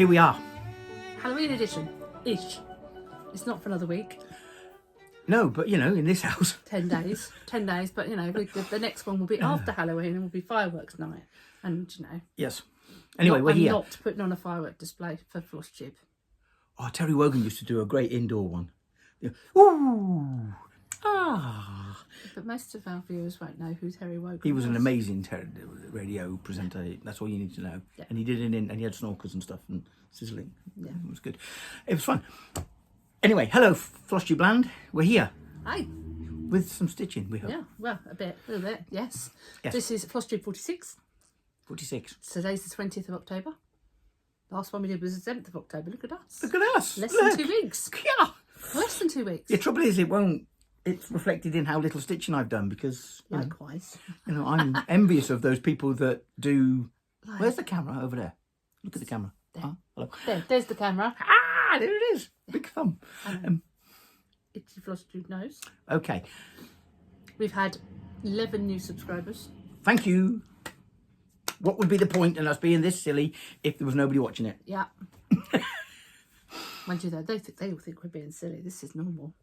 Here we are. Halloween edition. Ish. It's not for another week. No, but you know, in this house. 10 days. 10 days, but you know, the next one will be after Halloween and will be fireworks night. And you know. Yes. Anyway, we're I'm here. not putting on a firework display for Flosstube. Oh, Terry Wogan used to do a great indoor one. Yeah. Ooh. Ah. But most of our viewers won't know who Terry Wogan was. He was an amazing radio presenter. That's all you need to know. Yeah. And he did it and he had snorkels and stuff and sizzling. Yeah. It was good. It was fun. Anyway, hello, Flosstube Land. We're here Hi. with some stitching, we hope. Yeah, well, a little bit, yes. Yes. This is Flosstube 46. 46. Today's the 20th of October. Last one we did was the 7th of October. Look at us. Look at us. Less Look. than 2 weeks. Yeah. Less than 2 weeks. The trouble is, it's reflected in how little stitching I've done because, Likewise. I'm envious of those people that do... Where's the camera? Over there. Look at the camera. There. Oh, hello. There's the camera. Ah, there it is. Big thumb. Itchy Flosstube knows. Okay. We've had 11 new subscribers. Thank you. What would be the point in us being this silly if there was nobody watching it? Yeah. Mind you, though, they all think we're being silly. This is normal.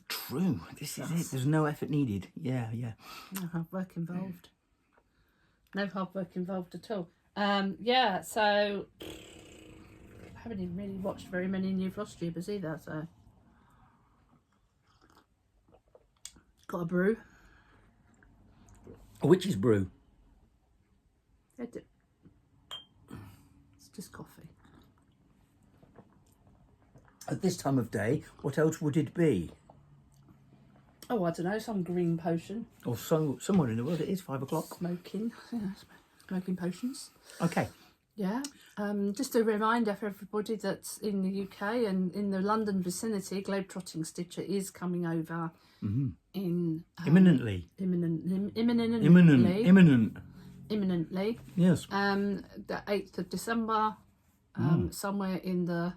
True. This is it. There's no effort needed. Yeah. No hard work involved. No hard work involved at all. So I haven't even really watched very many new Flosstubers either, so got a brew. A witch's brew. It's just coffee. At this time of day, what else would it be? Oh, I don't know, some green potion. Or somewhere in the world it is 5 o'clock. Smoking. Yeah, smoking potions. Okay. Yeah. Just a reminder for everybody that's in the UK and in the London vicinity, Globetrotting Stitcher is coming over in... Imminently. Imminently. Yes. The 8th of December, somewhere in the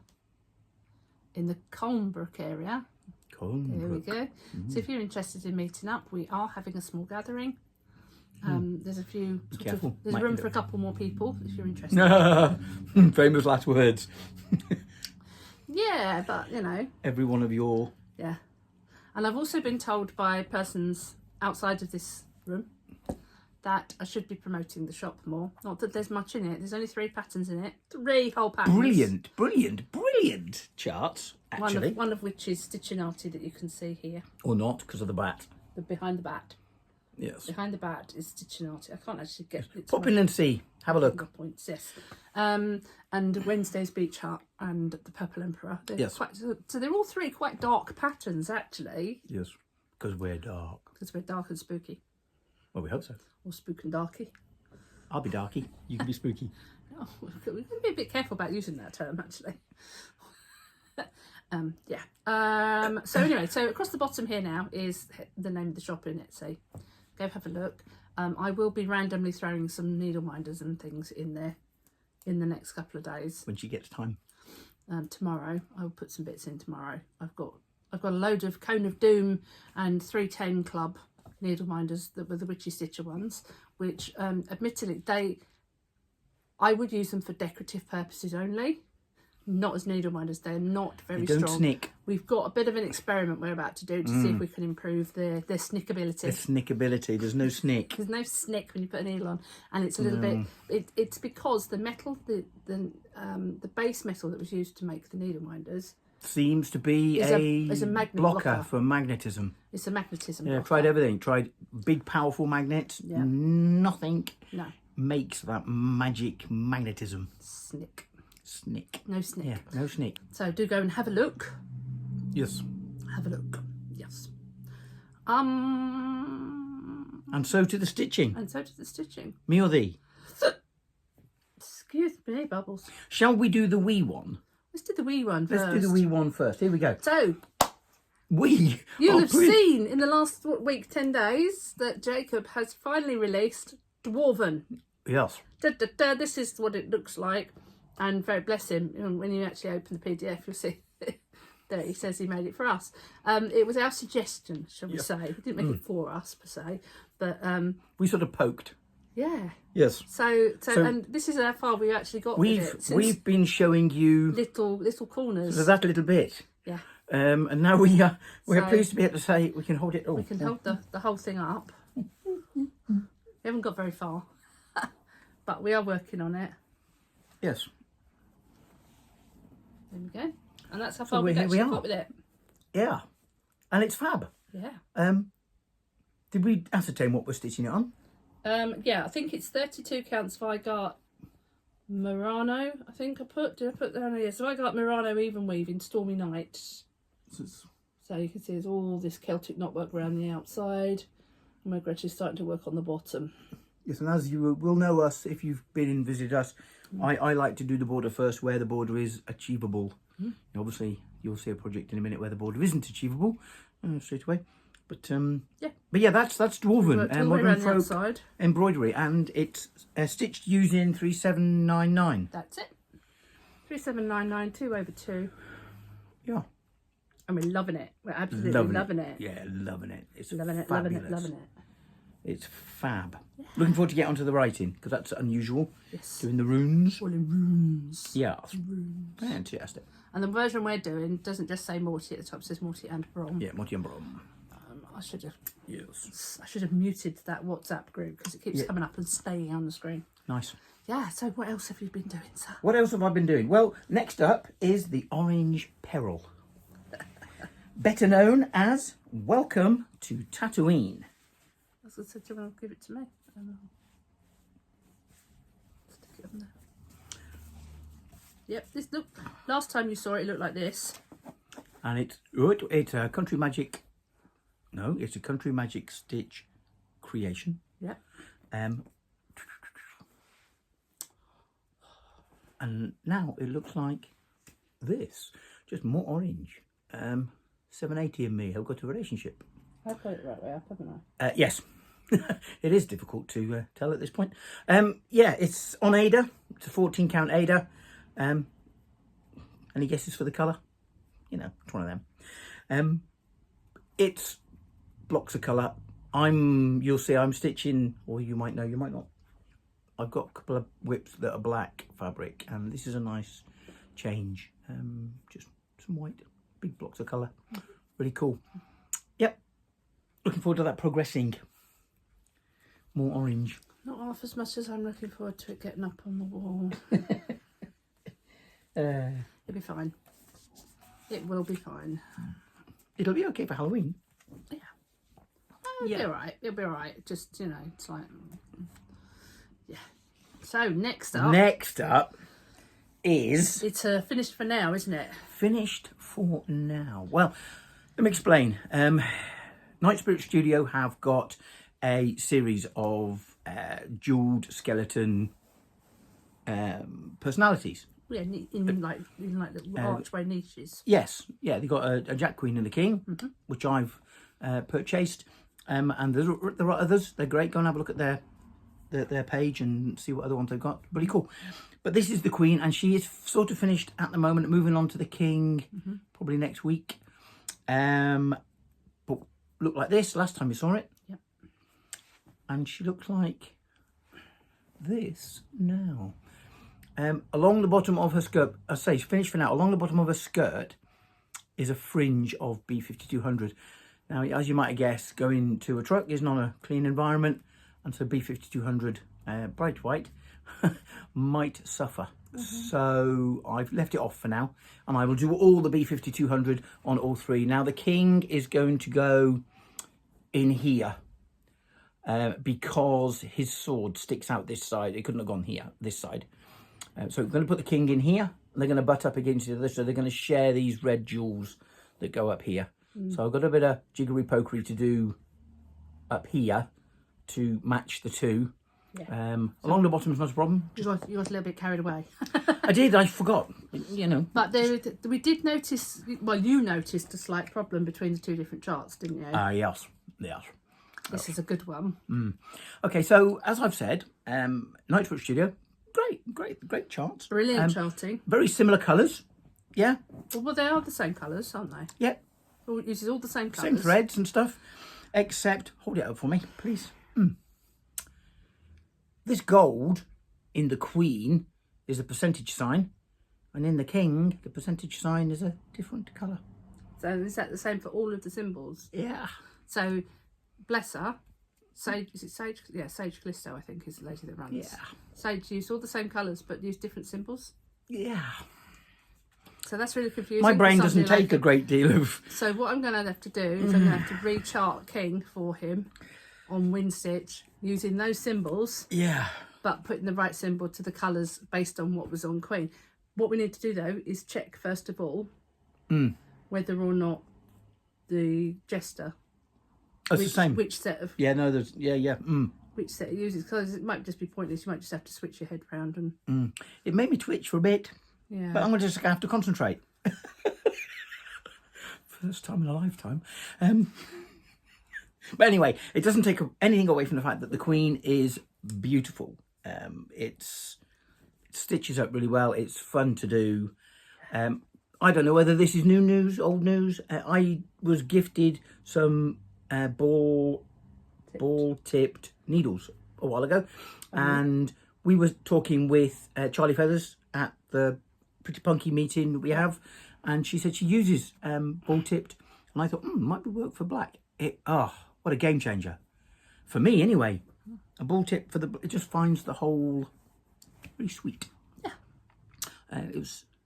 Colnbrook area. There we go. So if you're interested in meeting up, we are having a small gathering. There's a few. There's room for a couple more people if you're interested. Famous last words. Yeah, but you know. Every one of your. Yeah, and I've also been told by persons outside of this room that I should be promoting the shop more. Not that there's much in it. There's only 3 patterns in it. 3 whole patterns. Brilliant charts. Actually, One of which is Stitchinati that you can see here. Or not, because of the bat. The behind the bat. Yes. Behind the bat is Stitchinati. I can't actually get it. Pop in and see. Have a look. Points, yes. And Wednesday's Beach Hut and the Purple Emperor. Yes. So they're all 3 quite dark patterns, actually. Yes, because we're dark. Because we're dark and spooky. Well, we hope so. Or spook and darky. I'll be darky. You can be spooky. Oh, we've got to be a bit careful about using that term, actually. So anyway, so across the bottom here now is the name of the shop in Etsy. Go have a look. I will be randomly throwing some needle minders and things in there in the next couple of days. When she gets time. Tomorrow, I'll put some bits in tomorrow. I've got a load of Cone of Doom and 310 Club needle minders that were the Witchy Stitcher ones, which admittedly I would use them for decorative purposes only. Not as needle minders, they're not very strong. Don't snick. We've got a bit of an experiment we're about to do to see if we can improve their snickability. The snickability, there's no snick. There's no snick when you put a needle on, and it's a little bit. It's because the metal, the base metal that was used to make the needle minders seems to be is a magnet blocker for magnetism. It's a magnetism. Yeah, blocker. tried everything. Tried big, powerful magnets. Yeah. Nothing makes that magic magnetism. Snick. No snick. Yeah, no snick. So do go and have a look. Yes. Have a look. Yes. And so to the stitching. And so to the stitching. Me or thee? Excuse me, Bubbles. Shall we do the wee one? Let's do the wee one first. Let's do the wee one first. Here we go. So, Wee. You'll have seen in the last week, 10 days, that Jacob has finally released Dwarven. Yes. This is what it looks like. And very bless him, when you actually open the PDF, you'll see that he says he made it for us. It was our suggestion, shall we say. He didn't make it for us, per se. But we sort of poked. Yeah. Yes. So and this is how far we actually got with it. We've been showing you little corners. so that little bit. Yeah. And now we're pleased to be able to say we can hold it. We can hold the whole thing up. We haven't got very far, but we are working on it. Yes. There we go. And that's how far we actually got with it. Yeah. And it's fab. Yeah. Did we ascertain what we're stitching it on? Yeah, I think it's 32 counts if I got Murano, I think did I put down here? So I got Murano even weave in Stormy Night. So you can see there's all this Celtic knotwork around the outside. And we're gradually starting to work on the bottom. Yes, and as you will know us, if you've been and visited us, I like to do the border first where the border is achievable. Obviously, you'll see a project in a minute where the border isn't achievable straight away. But yeah, that's Dwarven and Modern Folk Embroidery, and it's stitched using 3799. That's it. 3799, 2/2. Yeah. And we're loving it. We're absolutely loving it. Yeah, loving it. It's loving it, fabulous. loving it. It's fab. Yeah. Looking forward to get onto the writing because that's unusual. Yes. Doing the runes. All in runes. Yeah. Runes. Fantastic. And the version we're doing doesn't just say Morti at the top; it says Morti and Brom. Yeah, Morti and Brom. I should have. Yes. I should have muted that WhatsApp group because it keeps coming up and staying on the screen. Nice. Yeah. So what else have you been doing, sir? What else have I been doing? Well, next up is the Orange Peril, better known as Welcome to Tatooine. I was going to say, do you want to give it to me? Stick it on there. Yep. This look. Last time you saw it, it looked like this. And it's a Country Magic. No, it's a Country Magic stitch creation. Yeah. And now it looks like this, just more orange. 780 and me have got a relationship. I've got it right way up, haven't I? Yes. It is difficult to tell at this point. Yeah, it's on Ada. It's a 14 count Ada. Any guesses for the colour? You know, it's one of them. It's blocks of colour. You'll see I'm stitching, or you might know, you might not. I've got a couple of whips that are black fabric, and this is a nice change. Just some white, big blocks of colour. Really cool. Yep. Looking forward to that progressing. More orange. Not half as much as I'm looking forward to it getting up on the wall. It'll be fine. It will be fine. It'll be okay for Halloween. Yeah. It'll be alright. It'll be alright. Just, you know, it's like... Yeah. So, next up is... It's finished for now, isn't it? Finished for now. Well, let me explain. Night Spirit Studio have got a series of jewelled skeleton personalities. Yeah, in like little archway niches. Yes, yeah, they've got a Jack Queen and the King, which I've purchased, and there are others. They're great. Go and have a look at their page and see what other ones they've got. Really cool. But this is the Queen, and she is sort of finished at the moment. Moving on to the King, probably next week. But looked like this last time you saw it. Yep. And she looks like this now. Along the bottom of her skirt, I say finished for now. Along the bottom of her skirt is a fringe of B5200. Now, as you might guess, going to a truck is not a clean environment, and so B5200 bright white might suffer. So I've left it off for now, and I will do all the B5200 on all three. Now the King is going to go in here because his sword sticks out this side. It couldn't have gone here, this side. So we're going to put the King in here, and they're going to butt up against each other, so they're going to share these red jewels that go up here. So I've got a bit of jiggery pokery to do up here to match the two. Yeah. Along the bottom is not a problem. You got a little bit carried away. I did, I forgot, you know. But we did notice, well, you noticed a slight problem between the two different charts, didn't you? Yes. This is a good one. Okay, so as I've said, Night Spirit Studio, great charts. Brilliant charting. Very similar colours, yeah. Well, they are the same colours, aren't they? Yeah. It uses all the same colours. Same threads and stuff, except, hold it up for me, please. This gold in the Queen is a percentage sign, and in the King, the percentage sign is a different colour. So is that the same for all of the symbols? Yeah. So, bless her. Sage, is it Sage? Yeah, Sage Callisto, I think, is the lady that runs. Yeah. Sage used all the same colours, but used different symbols. Yeah. So that's really confusing. My brain doesn't Somebody take a great deal of... So what I'm going to have to do is I'm going to have to rechart King for him on Windstitch using those symbols, Yeah. but putting the right symbol to the colours based on what was on Queen. What we need to do, though, is check, first of all, whether or not the Jester... It's the same. Which set of... Yeah, no, there's... Yeah. Which set it uses, because it might just be pointless. You might just have to switch your head round and... It made me twitch for a bit, Yeah. but I'm just going to have to concentrate. First time in a lifetime. But anyway, it doesn't take anything away from the fact that the Queen is beautiful. It stitches up really well. It's fun to do. I don't know whether this is new news, old news. I was gifted some ball-tipped needles a while ago, and we were talking with Charlie Feathers at the Pretty Punky meeting that we have, and she said she uses ball-tipped, and I thought, might be work for black. What a game changer for me, anyway. A ball-tip for it just finds the whole really sweet. Yeah,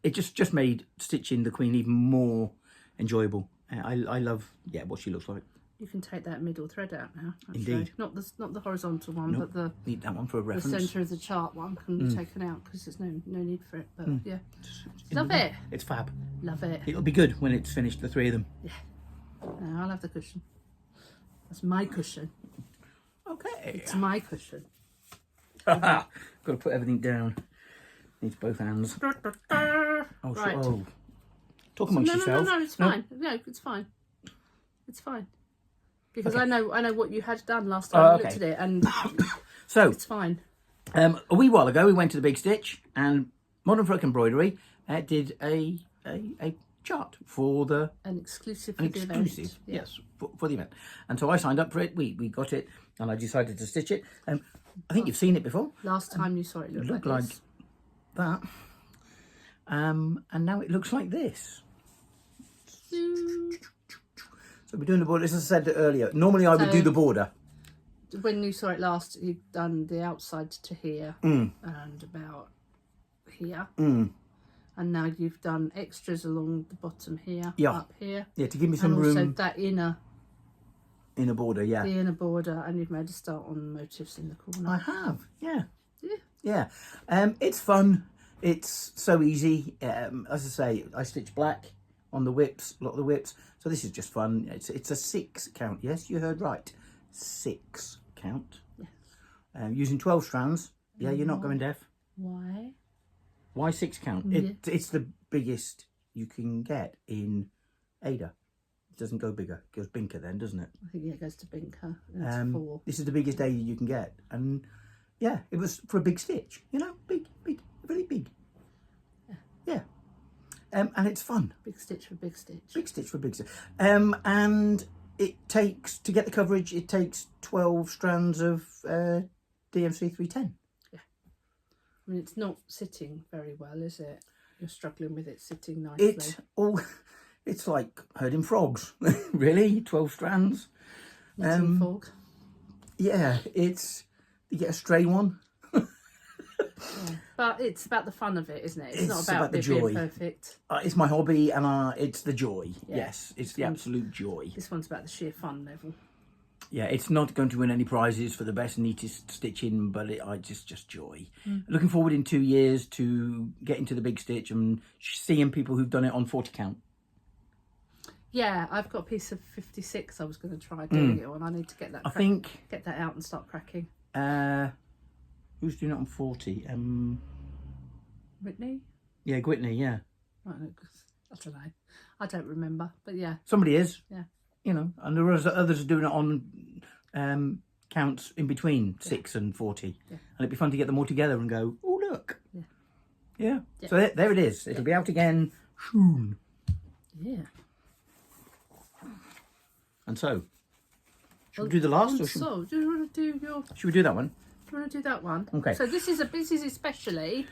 it just made stitching the Queen even more enjoyable. I love what she looks like. You can take that middle thread out now. Actually. Indeed. Not the horizontal one, Nope. but Need that one for a the reference. centre of the chart one can be taken out because there's no need for it. But yeah, In love the way. it. It's fab. Love it. It'll be good when it's finished, the three of them. No, I'll have the cushion. That's my cushion. Okay. It's my cushion. Got to put everything down. Needs both hands. Oh, Right. oh. Talk amongst yourselves. No, it's fine. No, it's fine. It's fine. Because I know what you had done last time. I looked at it, and So, it's fine. a wee while ago, we went to the Big Stitch, and Modern Folk Embroidery did a chart for An exclusive for an the exclusive, event. Yeah. yes, for the event. And so I signed up for it. We got it, and I decided to stitch it. I think you've seen it before. Last time you saw it, It looked like this. that. And now it looks like this. So we're doing the border, as I said earlier. Normally I would do the border. When you saw it last, you'd done the outside to here and about here. And now you've done extras along the bottom here, up here. Yeah, to give me some and room. also that inner Border, yeah. the inner border, and you've made a start on motifs in the corner. I have, yeah. Yeah. Yeah. It's fun. It's so easy. As I say, I stitch black on the whips, a lot of the whips. So this is just fun. It's a 6 count. Yes, you heard right. 6 count. Yes. Using 12 strands. Yeah, you're not going deaf. Why? Why 6 count? It's the biggest you can get in Ada. It doesn't go bigger. It goes binker then, doesn't it? I think it goes to binker. It's 4. This is the biggest Ada you can get. And yeah, it was for a big stitch. You know, big, really big. Yeah. And it's fun. Big stitch for big stitch. Big stitch for big stitch. And it takes, to get the coverage, it takes 12 strands of DMC 310. Yeah. I mean, it's not sitting very well, is it? You're struggling with it sitting nicely. It's like herding frogs, really. 12 strands. Knitting fork. Yeah, you get a stray one. Yeah. But it's about the fun of it, isn't it? It's not It's about the it joy. being perfect. It's my hobby, and it's the joy. Yeah. Yes, it's the absolute joy. This one's about the sheer fun level. Yeah, it's not going to win any prizes for the best, neatest stitching, but it's just joy. Looking forward in 2 years to getting to the Big Stitch and seeing people who've done it on 40 count. Yeah, I've got a piece of 56 I was going to try doing it on. I need to get that get that out and start cracking. Who's doing it on 40? Whitney? Yeah, Whitney, yeah. I don't know. I don't remember, but yeah. Somebody is. Yeah. You know, and there are others doing it on counts in between 6 and 40. Yeah. And it'd be fun to get them all together and go, oh, look. Yeah. Yeah. Yeah. So there it is. It'll be out again soon. Yeah. And so, should we do the last? Or should do you want to do your... we do that one? you want to do that one? Okay. So this is especially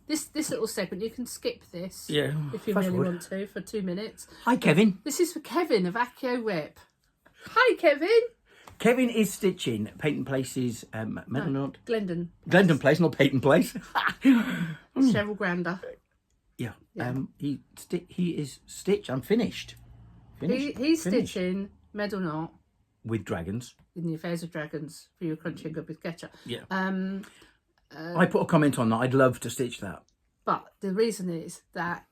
this little segment. You can skip this if you fast really forward. want to for 2 minutes. Hi, Kevin. This is for Kevin of Accio Whip. Hi, Kevin. Kevin is stitching Peyton Place's Metal Knot. Glendon. Glendon Place, not Peyton Place. Cheryl Grander. Yeah. He is stitched. I'm finished. He's stitching Metal Knot with dragons. in the Affairs of Dragons for your Crunchy and Good with Ketchup. Yeah. I put a comment on that. I'd love to stitch that. But the reason is that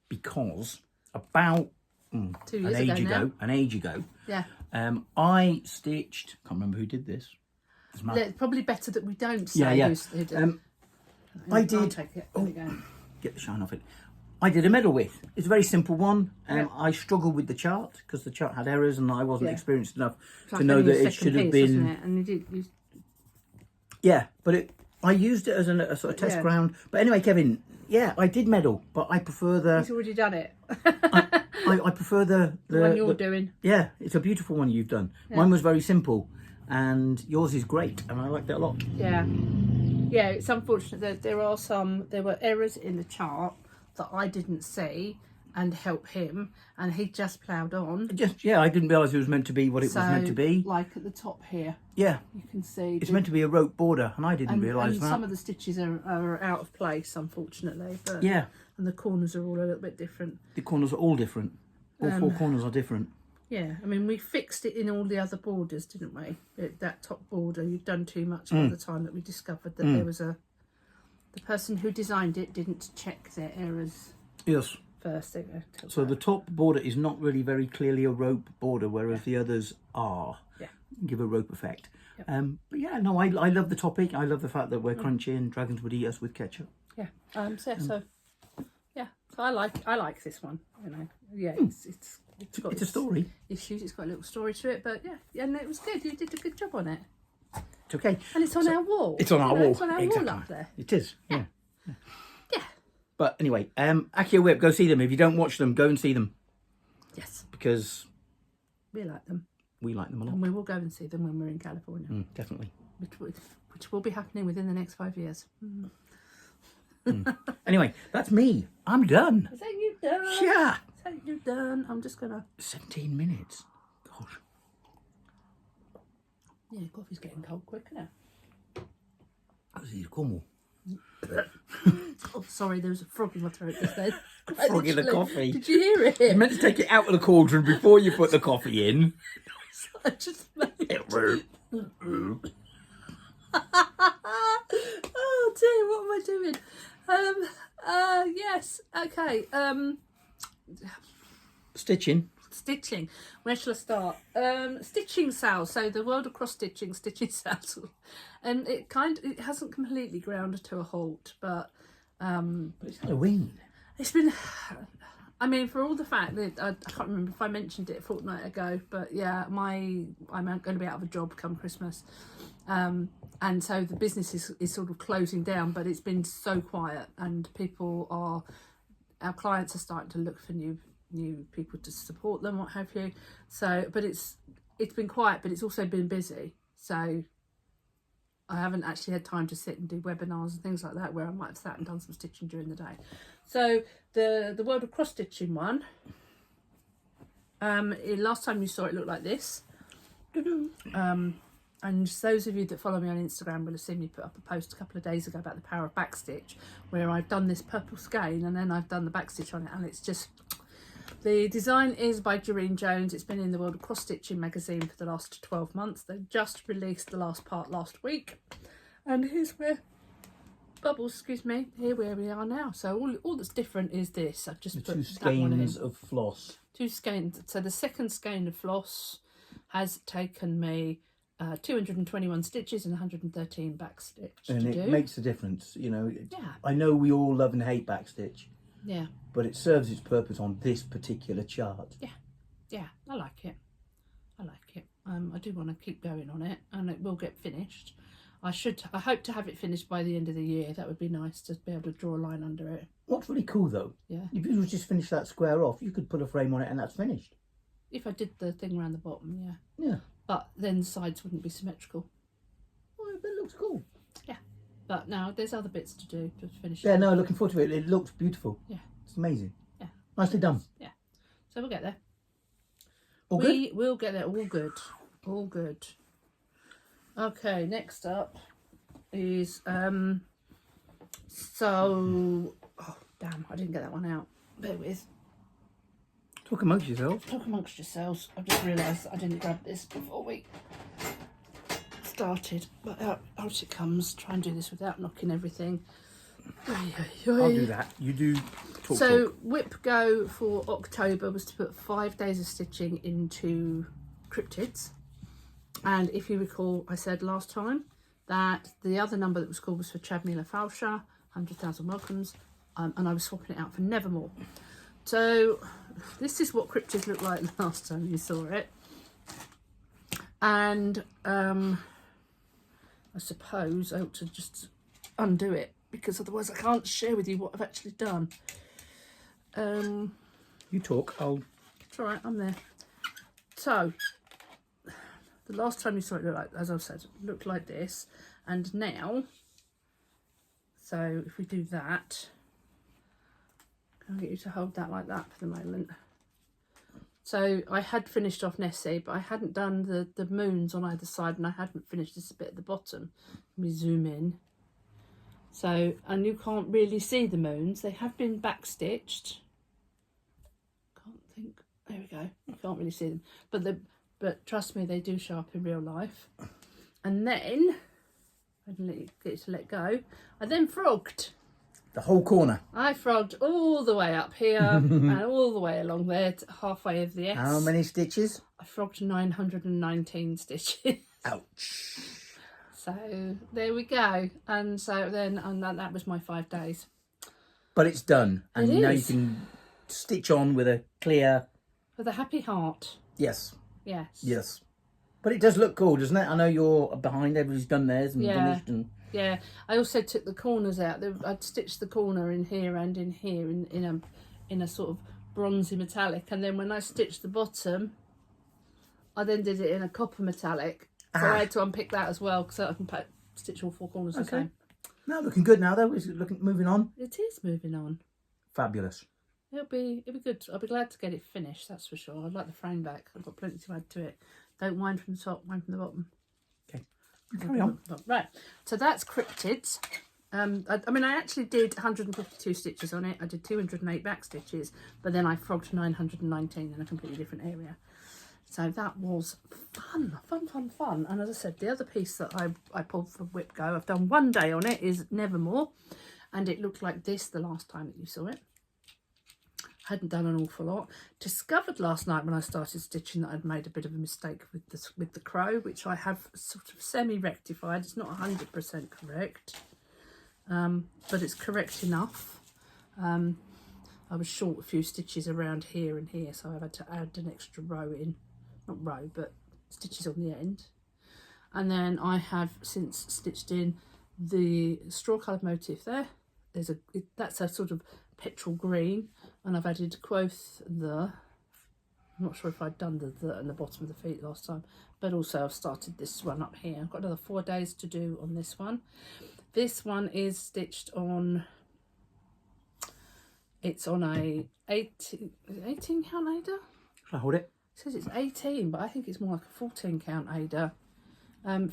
because about 2 years ago, an age ago, yeah, I stitched. Can't remember who did this. it's probably better that we don't say who did it. I did. I'll take it. There we go. Get the shine off it. I did a medal width. It's a very simple one. I struggled with the chart because the chart had errors and I wasn't experienced enough to know that it should have been. And you did. Yeah, but I used it as a sort of test ground. But anyway, Kevin, I did medal, but I prefer the. He's already done it. I prefer the one you're doing. Yeah, it's a beautiful one you've done. Yeah. Mine was very simple, and yours is great, and I liked it a lot. Yeah, yeah. It's unfortunate that there were errors in the chart that I didn't see and help him, and he just ploughed on. I didn't realise it was meant to be what it was meant to be. Like at the top here, you can see it's meant to be a rope border, and I didn't realise that. Some of the stitches are out of place, unfortunately. But and the corners are all a little bit different. The corners are all different. All four corners are different. Yeah, I mean, we fixed it in all the other borders, didn't we? That top border, you'd done too much by the time that we discovered that there was the person who designed it didn't check their errors. Yes. First, so the top border is not really very clearly a rope border, whereas the others are. Yeah. Give a rope effect. Yep. I love the topic. I love the fact that we're crunchy and dragons would eat us with ketchup. Yeah. So I like this one. You know. Yeah. It's a story. Issues. It's got a little story to it, but and it was good. You did a good job on it. It's okay. And it's on our wall. It's on our wall. It's on our wall up there. It is. Yeah. But anyway, Accio Whip, go see them. If you don't watch them, go and see them. Yes. Because we like them. We like them a lot. And we will go and see them when we're in California. Definitely. Which will be happening within the next 5 years. Anyway, that's me. I'm done. Is that you done? Yeah. Is that you done? I'm just gonna. 17 minutes. Gosh. Yeah, coffee's getting cold quick now. That was easy Cornwall. Oh, sorry, there was a frog in my throat just then. Frog in the coffee. Did you hear it? You meant to take it out of the cauldron before you put the coffee in. I just made it. Oh dear, what am I doing? Yes, okay. Stitching. Where shall I start? Stitching sales. So the world of cross stitching sales, and it hasn't completely ground to a halt, but it's Halloween. It's been. I mean, for all the fact that I can't remember if I mentioned it a fortnight ago, but yeah, I'm going to be out of a job come Christmas, and so the business is sort of closing down. But it's been so quiet, and our clients are starting to look for new people to support them, what have you. So, but it's been quiet, but it's also been busy. So I haven't actually had time to sit and do webinars and things like that where I might have sat and done some stitching during the day. So the world of cross stitching one, last time you saw it looked like this. And those of you that follow me on Instagram will have seen me put up a post a couple of days ago about the power of backstitch, where I've done this purple skein and then I've done the backstitch on it, and it's just. The design is by Doreen Jones. It's been in the World of Cross Stitching magazine for the last 12 months. They just released the last part last week. And here's where, here where we are now. So all that's different is this. I've just put two that one in. skeins of floss. Two skeins. So the second skein of floss has taken me 221 stitches and 113 backstitch and to it do. Makes a difference, you know. Yeah. I know we all love and hate backstitch. Yeah. But it serves its purpose on this particular chart. Yeah, I like it. I do want to keep going on it, and it will get finished. I hope to have it finished by the end of the year. That would be nice to be able to draw a line under it. What's really cool though, if you just finish that square off, you could put a frame on it and that's finished. If I did the thing around the bottom, yeah. But then the sides wouldn't be symmetrical. Oh, but look looks cool. Yeah, but now there's other bits to do to finish. Yeah, no, looking forward to it. It looks beautiful. Yeah, it's amazing. Yeah, nicely done. Yeah, so we'll get there. All we good? will get there. All good. All good. Okay, next up is so oh damn, I didn't get that one out. Bear with. Talk amongst yourselves. Talk amongst yourselves. I've just realised I didn't grab this before we started, but out it comes. Try and do this without knocking everything. I'll do that. You do talk. So Whip Go for October was to put 5 days of stitching into cryptids, and if you recall, I said last time that the other number that was called was for Chadmila Falsha, 100,000 welcomes, and I was swapping it out for Nevermore. So this is what cryptids looked like last time you saw it, and I suppose I ought to just undo it, because otherwise I can't share with you what I've actually done. You talk, I'll... It's all right, I'm there. So, the last time you saw it looked like, as I've said, it looked like this. And now, so if we do that, I'll get you to hold that like that for the moment. So I had finished off Nessie, but I hadn't done the moons on either side, and I hadn't finished this bit at the bottom. Let me zoom in. So, and you can't really see the moons. They have been backstitched. Can't think. There we go. You can't really see them, but trust me, they do show up in real life. And then I didn't get you to let go. I then frogged. The whole corner. I frogged all the way up here and all the way along there to halfway of the S. How many stitches? I frogged 919 stitches. Ouch. So there we go. And so then, and that was my 5 days. But it's done. And It now is. you can stitch on with a clear... With a happy heart. Yes. Yes. Yes. But it does look cool, doesn't it? I know you're behind. Everybody's done theirs and finished. And... Yeah. I also took the corners out. I'd stitched the corner in here and in here in a sort of bronzy metallic. And then when I stitched the bottom, I then did it in a copper metallic. So I had to unpick that as well, so I can stitch all 4 corners the same. No, looking good now though. Is it moving on? It is moving on. Fabulous. It'll be good. I'll be glad to get it finished, that's for sure. I'd like the frame back. I've got plenty to add to it. Don't wind from the top, wind from the bottom. Okay. Carry on. Right. So that's cryptids. I mean, I actually did 152 stitches on it. I did 208 back stitches, but then I frogged 919 in a completely different area. So that was fun. And as I said, the other piece that I pulled from Whip Go, I've done 1 day on it, is Nevermore. And it looked like this the last time that you saw it. Hadn't done an awful lot. Discovered last night when I started stitching that I'd made a bit of a mistake with the crow, which I have sort of semi-rectified. It's not 100% correct, but it's correct enough. I was short a few stitches around here and here, so I've had to add an extra row in. Not row, but stitches on the end. And then I have since stitched in the straw coloured motif there. That's a sort of petrol green, and I've added quoth the. I'm not sure if I'd done the and the bottom of the feet last time, but also I've started this one up here. I've got another 4 days to do on this one. This one is stitched on. It's on a 18 count Ada. Shall I hold it? It says it's 18, but I think it's more like a 14 count Ada.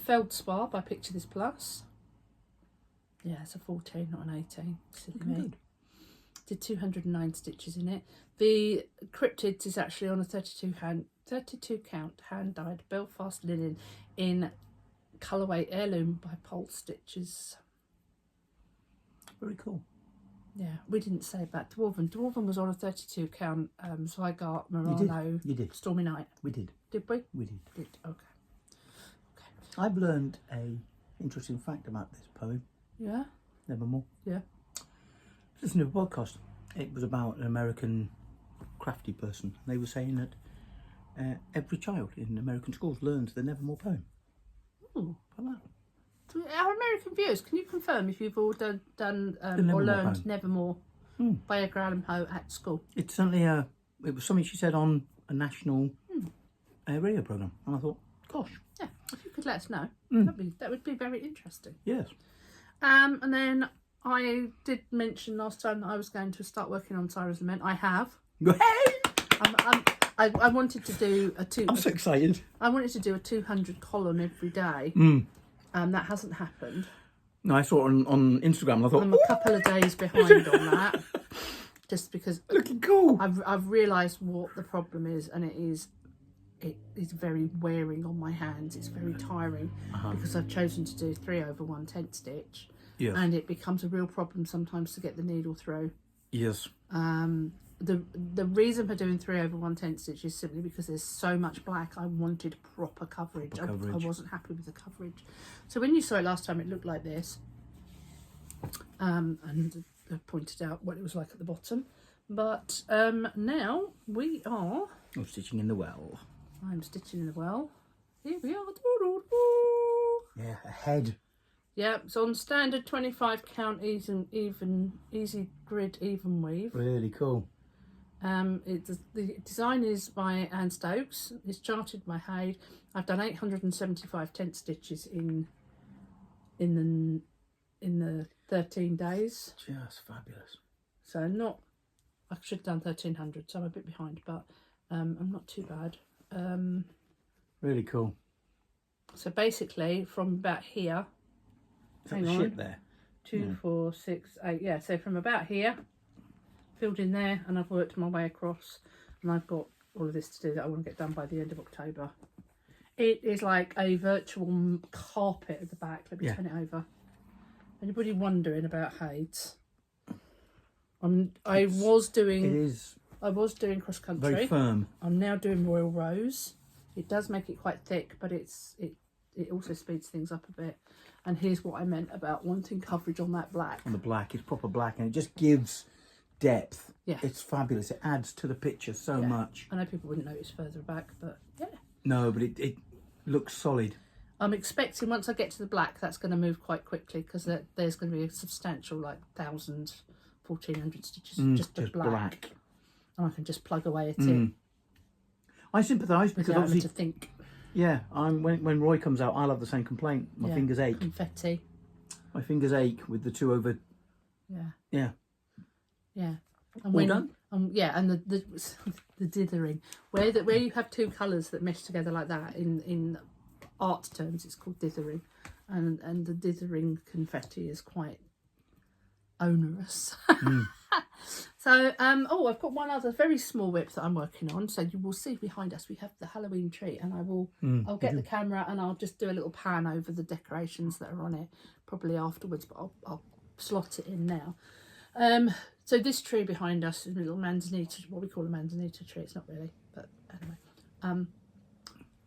Feldspar by Picture This Plus. Yeah, it's a 14, not an 18. Silly me. Good. Did 209 stitches in it. The Cryptids is actually on a 32 count hand dyed Belfast linen in colourway Heirloom by Pulse Stitches. Very cool. Yeah, we didn't say about Dwarven. Dwarven was on a 32 count Zygarde Murano. You did. Stormy Night. We did. Did we? We did. Okay. I've learned a interesting fact about this poem. Yeah? Nevermore. Yeah. Listen to a podcast. It was about an American crafty person. They were saying that every child in American schools learns the Nevermore poem. Ooh. Like that. To our American viewers, can you confirm if you've all done Nevermore or learned poem. Nevermore by Edgar Allan Poe at school? It's certainly it was something she said on a national radio programme. And I thought, gosh. Yeah, if you could let us know. That would be very interesting. Yes. And then I did mention last time that I was going to start working on Sarah's Lament. I have. I wanted to do I'm so excited. I wanted to do a 200 column every day. That hasn't happened. No, I saw it on Instagram and I thought, I'm a couple of days behind on that. Just because looking cool. I've realised what the problem is, and it is very wearing on my hands. It's very tiring because I've chosen to do 3/1 tent stitch. Yes. And it becomes a real problem sometimes to get the needle through. Yes. The reason for doing 3/1 tent stitch is simply because there's so much black. I wanted proper coverage. I wasn't happy with the coverage. So when you saw it last time, it looked like this. And I pointed out what it was like at the bottom. But now we are... I'm stitching in the well. I'm stitching in the well. Here we are. Yeah, a head. Yeah, it's on standard 25 count easy grid even weave. Really cool. The design is by Anne Stokes. It's charted by Cead. I've done 875 tent stitches in the 13 days. Just fabulous. So I should have done 1300, so I'm a bit behind, but I'm not too bad. Really cool. So basically from about here, Hang on. Ship there. 2, 4, 6, 8. Yeah, so from about here, filled in there, and I've worked my way across, and I've got all of this to do that I want to get done by the end of October. It is like a virtual carpet at the back. Let me turn it over. Anybody wondering about Cead's? I was doing cross country. Very firm. I'm now doing Royal Rose. It does make it quite thick, but it also speeds things up a bit. And here's what I meant about wanting coverage on that black. On the black, it's proper black, and it just gives depth. Yeah. It's fabulous. It adds to the picture so much. I know people wouldn't notice further back, but yeah. No, but it looks solid. I'm expecting once I get to the black, that's going to move quite quickly, because there's going to be a substantial, 1,000, 1,400 stitches just black. And I can just plug away at it. I sympathise because obviously to think. Yeah, when Roy comes out, I'll have the same complaint. My fingers ache. Confetti. My fingers ache with the 2 over. Yeah. And Well done. And the dithering, where you have 2 colours that mesh together like that, in art terms, it's called dithering, and the dithering confetti is quite onerous. So, I've got one other very small whip that I'm working on. So you will see behind us we have the Halloween tree, and I'll get the camera and I'll just do a little pan over the decorations that are on it, probably afterwards, but I'll slot it in now. So this tree behind us is a little manzanita, what we call a manzanita tree. It's not really, but anyway.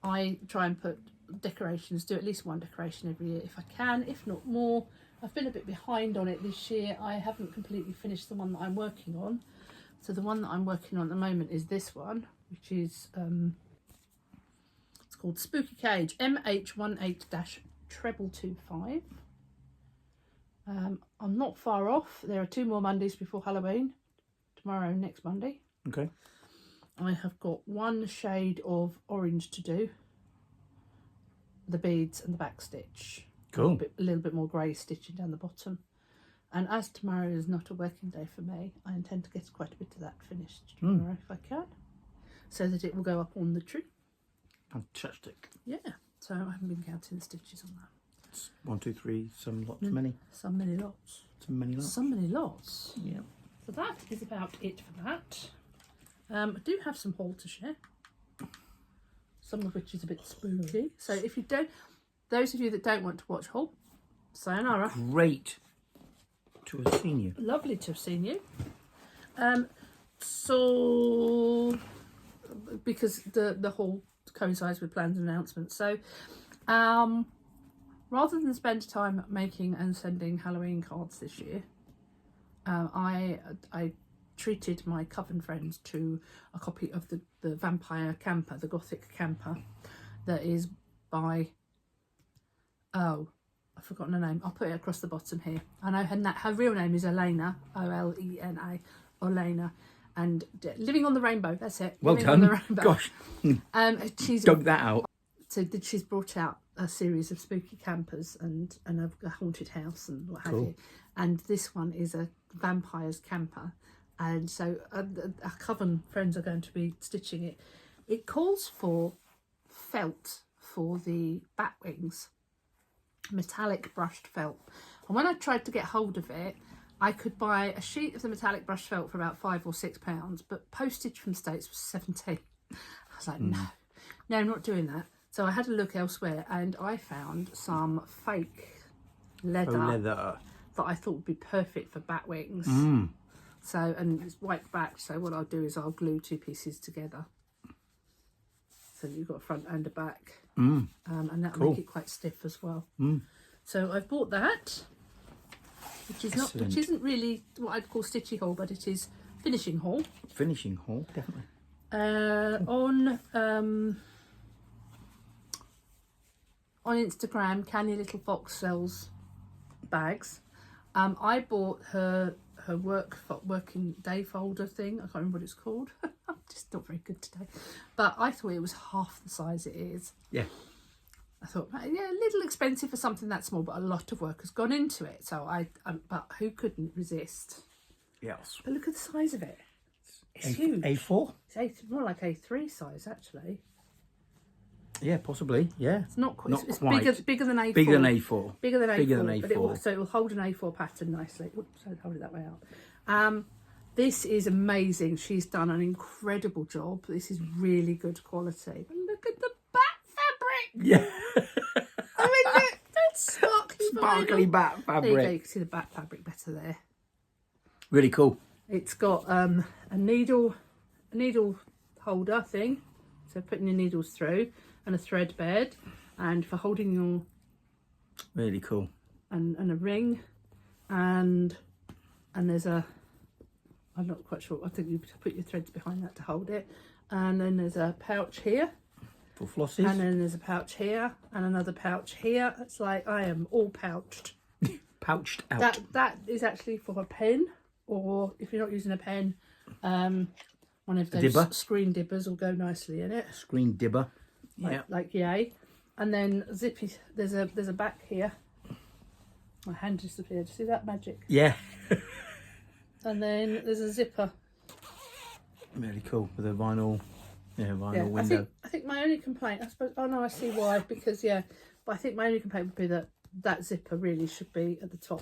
I try and put decorations, do at least one decoration every year if I can, if not more. I've been a bit behind on it this year. I haven't completely finished the one that I'm working on. So the one that I'm working on at the moment is this one, which is it's called Spooky Cage MH18-25. I'm not far off. There are 2 more Mondays before Halloween. Tomorrow, next Monday. Okay. I have got 1 shade of orange to do. The beads and the back stitch. Cool. A little bit more grey stitching down the bottom. And as tomorrow is not a working day for me, I intend to get quite a bit of that finished tomorrow if I can, so that it will go up on the tree. Fantastic. Yeah. So I haven't been counting the stitches on that. It's 1, 2, 3. Some lots, many. Some many lots. Some many lots. Some many lots. Yeah. So that is about it for that. I do have some haul to share. Some of which is a bit spooky. So if you don't, those of you that don't want to watch haul, sayonara. Great to have seen you. Lovely to have seen you. So because the haul coincides with plans and announcements. So rather than spend time making and sending Halloween cards this year, I treated my Coven friends to a copy of the vampire camper, the gothic camper, that is by, I've forgotten her name. I'll put it across the bottom here. I know her real name is Olena, Olena, Olena, and Living on the Rainbow. That's it. Well Living done. On the Rainbow. Gosh, She's dug that out. So she's brought out a series of spooky campers and a haunted house and what have Cool. you. And this one is a vampires camper. And so our Coven friends are going to be stitching it. It calls for felt for the bat wings, metallic brushed felt. And when I tried to get hold of it, I could buy a sheet of the metallic brushed felt for about £5 or £6, but postage from States was 17. I was like, no, I'm not doing that. So I had a look elsewhere and I found some fake leather that I thought would be perfect for bat wings. So, and it's white back, so what I'll do is I'll glue 2 pieces together. So you've got a front and a back. And that'll make it quite stiff as well. So I've bought that, which isn't really what I'd call stitchy haul, but it is finishing haul. Finishing haul, definitely. On Instagram, Canny Little Fox sells bags. I bought her working day folder thing. I can't remember what it's called. I'm just not very good today. But I thought it was half the size it is. Yeah. I thought, yeah, a little expensive for something that small, but a lot of work has gone into it. So but who couldn't resist? Yes. But look at the size of it. It's huge. A4? It's more like A3 size, actually. Yeah, possibly. Yeah. It's not quite. It's quite. bigger than A4. Bigger than A4. Bigger than A4. Bigger than But it will hold an A4 pattern nicely. Oops, I'll hold it that way out. This is amazing. She's done an incredible job. This is really good quality. But look at the bat fabric. Yeah. I mean, look, that's sparkly bat fabric. There you go. You fabric. can see the bat fabric better there. Really cool. It's got a needle holder thing, so putting your needles through, and a thread bed, and for holding your Really cool. and a ring, and there's a, I'm not quite sure, I think you put your threads behind that to hold it, and then there's a pouch here, For flosses. and then there's a pouch here, and another pouch here. It's like I am all pouched. Pouched out. That is actually for a pen, or if you're not using a pen, one of those dibber. screen dibbers will go nicely in it. Screen dibber. Yeah. Like yay. And then zippy, there's a back here. My hand disappeared. See that magic? Yeah. And then there's a zipper. Really cool with a vinyl window. I think my only complaint, I suppose, oh no, I see why, because but I think my only complaint would be that zipper really should be at the top.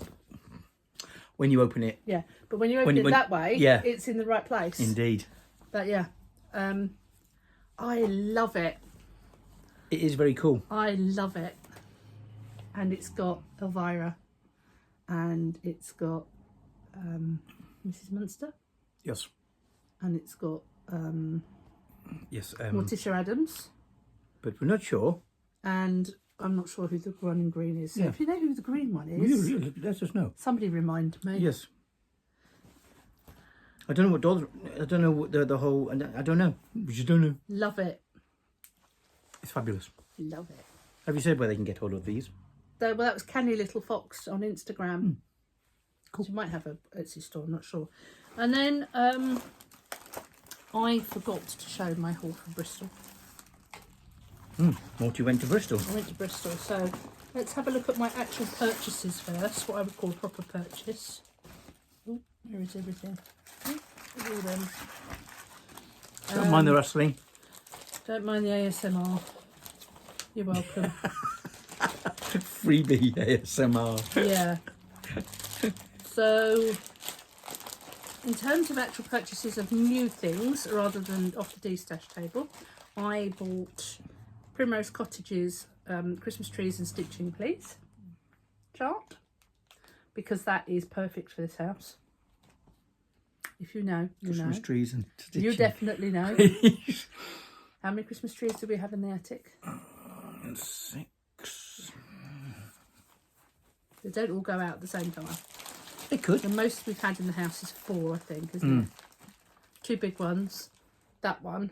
When you open it. Yeah, but when you open it that way, it's in the right place. Indeed. But yeah, I love it. It is very cool. I love it. And it's got Elvira, and it's got Mrs. Munster, Yes. and it's got Yes. Morticia Adams, But we're not sure. and I'm not sure who the one in green is. So Yeah. if you know who the green one is, Let us know. somebody remind me. Yes. I don't know what dolls. I don't know what the whole. I don't know. We just don't know. Love it. It's fabulous. Love it. Have you said where they can get hold of these? Well, that was Canny Little Fox on Instagram. Cool. She might have a Etsy store, I'm not sure. And then I forgot to show my haul from Bristol. Morti went to Bristol. I went to Bristol, so let's have a look at my actual purchases first, what I would call a proper purchase. Oh, here is everything. Look at all them. Don't mind the rustling. Don't mind the ASMR. You're welcome. Freebie ASMR. Yeah. So, in terms of actual purchases of new things, rather than off the D-stash table, I bought Primrose Cottage's Christmas trees and stitching, please chart, because that is perfect for this house. If you know, you Christmas know. trees and stitching. You definitely know. How many Christmas trees do we have in the attic? 6. They don't all go out at the same time. They could. The most we've had in the house is 4, I think, isn't it? 2 big ones, that one,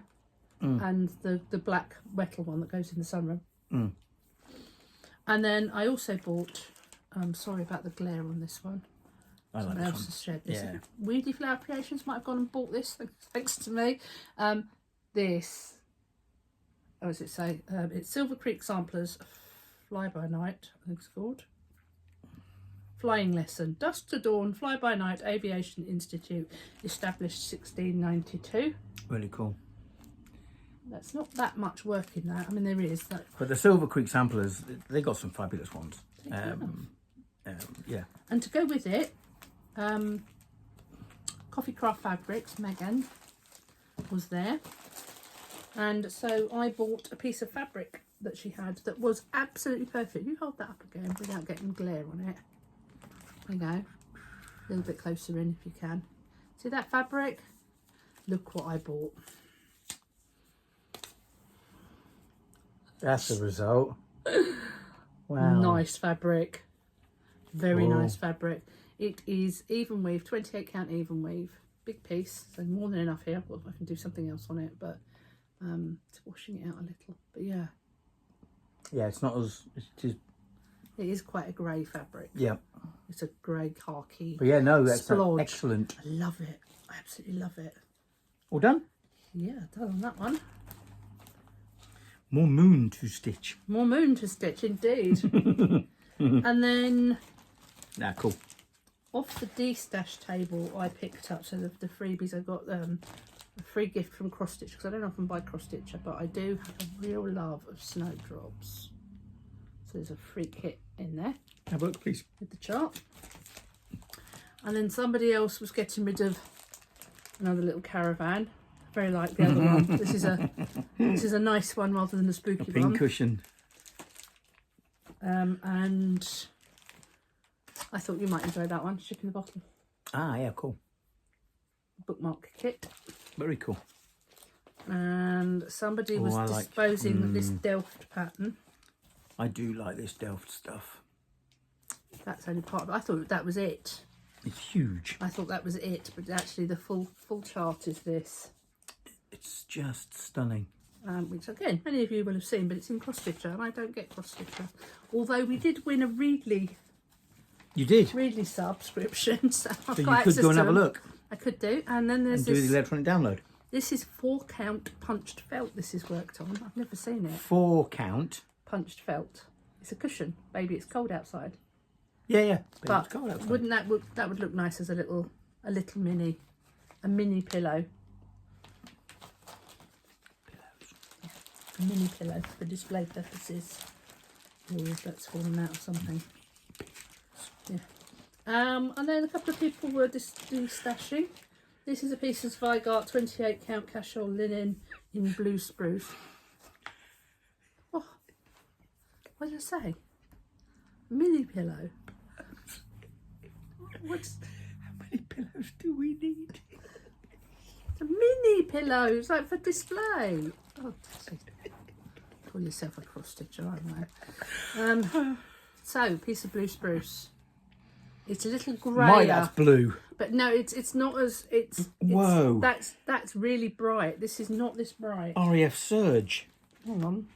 and the black metal one that goes in the sunroom. And then I also bought, sorry about the glare on this one. I like Someone this else one. has shared this. Yeah. Weedy Flower Creations might have gone and bought this, thanks to me. This, what does it say? It's Silver Creek Samplers Fly by Night, I think it's called. Flying Lesson. Dusk to Dawn, Fly by Night Aviation Institute, established 1692. Really cool. That's not that much work in that. I mean, there is. That. But the Silver Creek samplers, they got some fabulous ones. Yeah. And to go with it, Coffee Craft Fabrics, Megan, was there. And so I bought a piece of fabric that she had that was absolutely perfect. You hold that up again without getting glare on it. There you go. A little bit closer in if you can. See that fabric? Look what I bought. That's the result. Wow. Nice fabric. Very Whoa. nice fabric. It is even weave, 28 count even weave. Big piece, so more than enough here. Well, I can do something else on it, but it's washing it out a little. But yeah. Yeah, it's not as... It is quite a grey fabric. Yeah. It's a grey khaki. But yeah, no, that's splodge. excellent. I love it. I absolutely love it. All done? Yeah, done on that one. More moon to stitch. More moon to stitch, indeed. And then... Nah, cool. Off the D-stash table, I picked up, so the freebies, I got a free gift from Cross Stitch, because I don't often buy Cross Stitch, but I do have a real love of snowdrops. So there's a free kit in there. Have a look, please. With the chart. And then somebody else was getting rid of another little caravan. Very like the other one. This is a nice one rather than a spooky A pink one. cushion. And I thought you might enjoy that one. Ship in the bottle. Ah, yeah, cool. Bookmark kit. Very cool. And somebody was disposing of this Delft pattern. I do like this Delft stuff. That's only part of it. I thought that was it. It's huge. I thought that was it, but actually the full chart is this. It's just stunning. Which again, many of you will have seen, but it's in Cross Stitcher, and I don't get Cross Stitcher. Although we did win a Readly. You did? Readly subscription, so I've So you got could access go and to have a them. look. I could do, and then there's And do this. the electronic download. This is 4 count punched felt. This is worked on. I've never seen it. 4 count. Punched felt. It's a cushion. Baby, it's cold outside. Yeah, yeah. But wouldn't that would look nice as a little mini pillow. A mini pillow for display purposes. Oh, that's fallen out of something. Yeah. And then a couple of people were stashing. This is a piece of Zweigart 28 count casual linen in blue spruce. Oh, what did I say? Mini pillow. What's... How many pillows do we need? It's a mini pillow. It's like for display. Oh, call yourself a cross stitcher, I know. So, piece of blue spruce. It's a little greyer. That's blue. But no, it's not as Whoa. That's really bright. This is not this bright. RAF Surge. Hang on.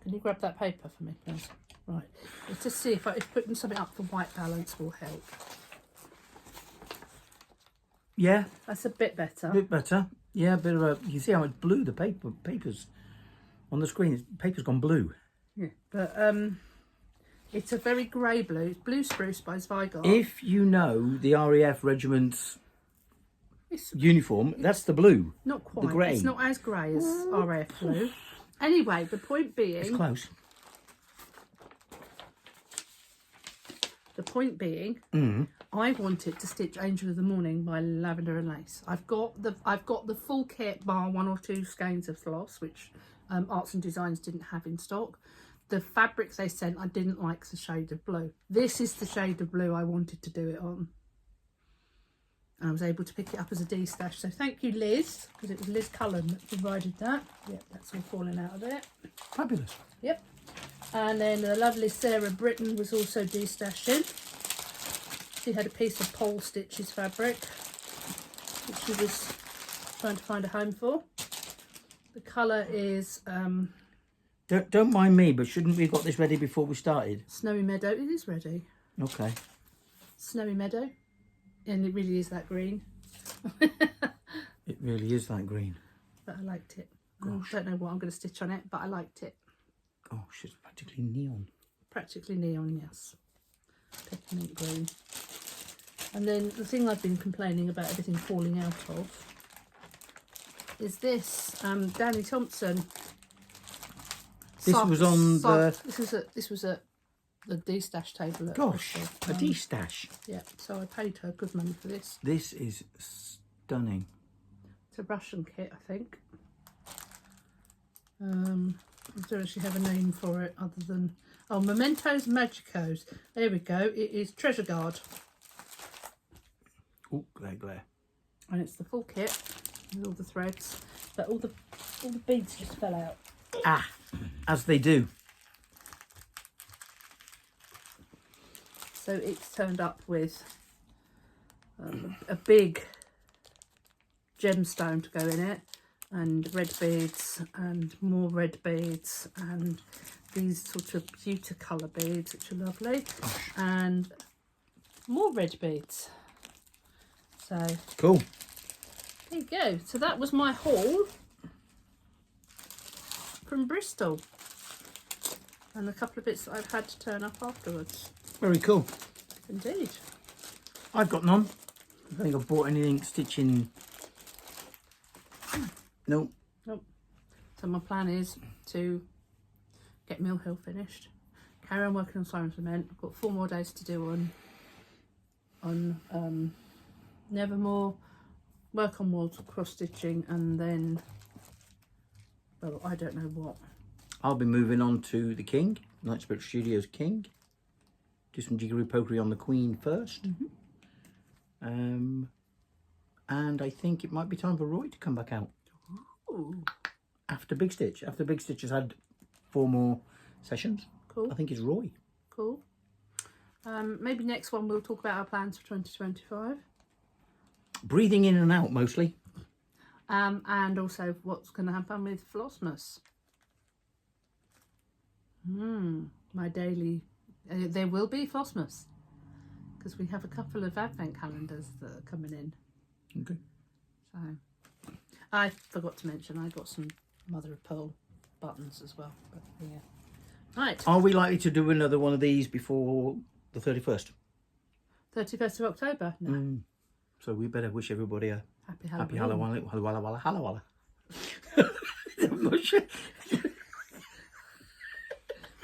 Can you grab that paper for me, please? Right. Let's just see if putting something up for white balance will help. Yeah. That's a bit better. A bit better. Yeah, a bit of a... You see how it's blue, the paper's on the screen. Paper's gone blue. Yeah. But it's a very grey blue. It's blue spruce by Zweigart. If you know the RAF regiment's uniform, that's the blue. Not quite. The grey. It's not as grey as RAF blue. Anyway, the point being... It's close. The point being, I wanted to stitch Angel of the Morning by Lavender and Lace. I've got the full kit bar 1 or 2 skeins of floss, which Arts and Designs didn't have in stock. The fabrics they sent, I didn't like the shade of blue. This is the shade of blue I wanted to do it on. And I was able to pick it up as a D-stash. So thank you, Liz, because it was Liz Cullen that provided that. Yep, that's all falling out of it. Fabulous. Yep. And then the lovely Sarah Britton was also de-stashing. She had a piece of pole stitches fabric, which she was trying to find a home for. The colour is... Don't mind me, but shouldn't we have got this ready before we started? Snowy Meadow. It is ready. Okay. Snowy Meadow. And it really is that green. It really is that green. But I liked it. I don't know what I'm going to stitch on it, but I liked it. gosh, it's practically neon. Practically neon, yes. Peppermint green. And then the thing I've been complaining about everything falling out of is this Danny Thompson. This was on the... This was at the D-stash table. At Gosh, Bristol. a D-stash. Yeah, so I paid her good money for this. This is stunning. It's a Russian kit, I think. I don't actually have a name for it other than... Oh, Mementos Magicos. There we go. It is Treasure Guard. Oh, glare. And it's the full kit with all the threads. But all the beads just fell out. Ah, as they do. So it's turned up with a big gemstone to go in it, and red beads, and more red beads, and these sort of pewter colour beads, which are lovely, and more red beads. So cool. There you go. So that was my haul from Bristol, and a couple of bits that I've had to turn up afterwards. Very cool. Indeed. I've got none. I don't think I've bought anything stitching. Nope. So my plan is to get Mill Hill finished, carry on working on Siren Cement. I've got 4 more days to do on Nevermore, work on walls, cross stitching, and then, well, I don't know what. I'll be moving on to the King, Night Spirit Studios King. Do some jiggery pokery on the Queen first. And I think it might be time for Roy to come back out. Ooh. After Big Stitch. After Big Stitch has had 4 more sessions. Cool. I think it's Roy. Cool. Maybe next one we'll talk about our plans for 2025. Breathing in and out mostly. And also what's going to happen with Flossmas. My daily... there will be Flossmas, because we have a couple of advent calendars that are coming in. Okay. So, I forgot to mention I got some mother of pearl buttons as well. But yeah. Right. Are we likely to do another one of these before the 31st? 31st of October? No. So we better wish everybody a Happy Halloween. Happy Halloween. I'm not sure.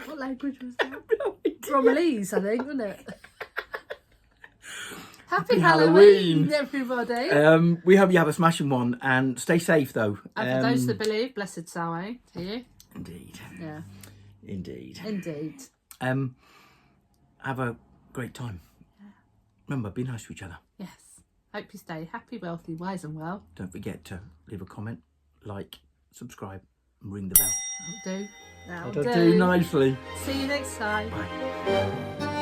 What language was that? Bromlese, I think, wasn't it? Happy Halloween, everybody. We hope you have a smashing one, and stay safe though. And for those that believe, blessed Sawe to you. Indeed. Yeah. Indeed. Have a great time. Yeah. Remember, be nice to each other. Yes. Hope you stay happy, wealthy, wise and well. Don't forget to leave a comment, like, subscribe and ring the bell. That'll do. That'll do nicely. See you next time. Bye.